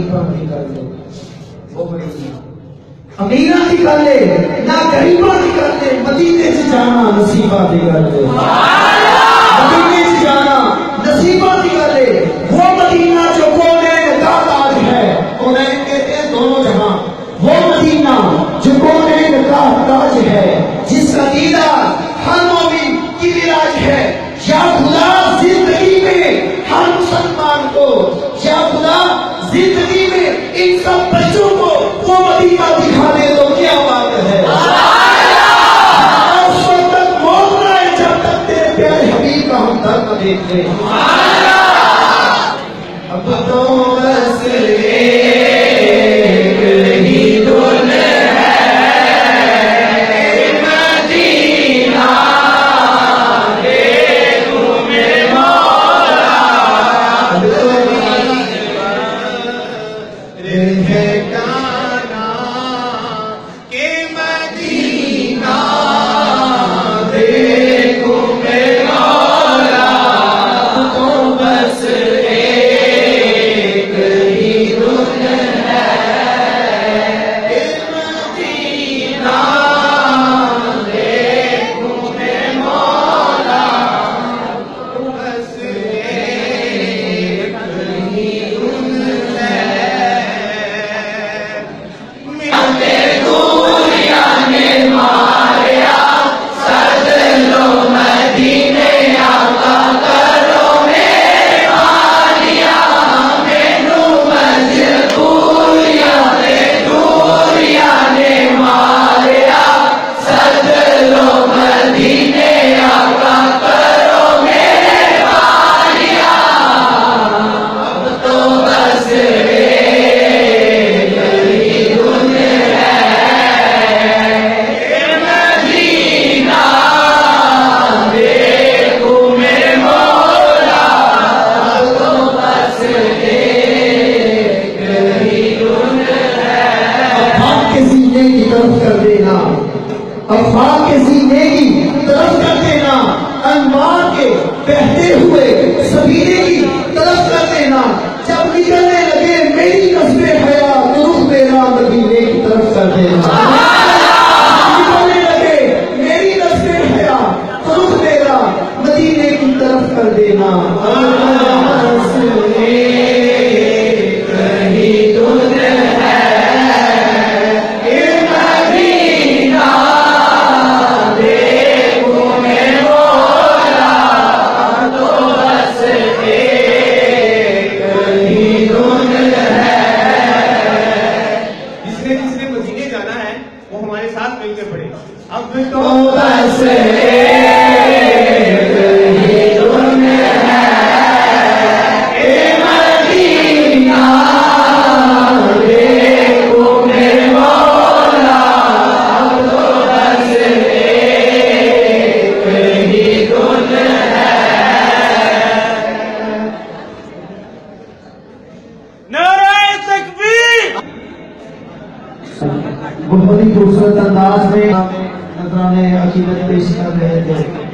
शरीफा भी कर ले वो बड़ी अमीरा की कर ले ना गरीबा की कर ले मदीने से जाना नसीबा की कर ले मदीने से जाना नसीबा की कर ले वो मदीना जो कोने का ताज है कोने के दोनों जहां वो मदीना जो कोने का ताज है जिसका दीदार हर मोमिन की मिराज है या खुदा जिंदगी में हर मुसलमान को या खुदा जिंदगी में इन सब बच्चों को वो मदीना दिखा दे तो क्या बात है उस वक्त तक मौत ना आए जब तक तेरे प्यारे हबीब का हम दर न देख ले अब तो बस एक ही धुन अफवाह के सीने की तरफ कर देना अनवार के बहते हुए सबीरे की तरफ कर देना जब निकलने लगे मेरी कस्बे हया तो रुख मेरा मदीने की तरफ कर देना निकलने लगे मेरी कस्बे हया तो रुख मेरा मदीने की तरफ कर देना वो हमारे साथ मिलकर पड़े अब तो बस बहुत ही खूबसूरत अंदाज में नजराने अकीदत पेश कर रहे थे।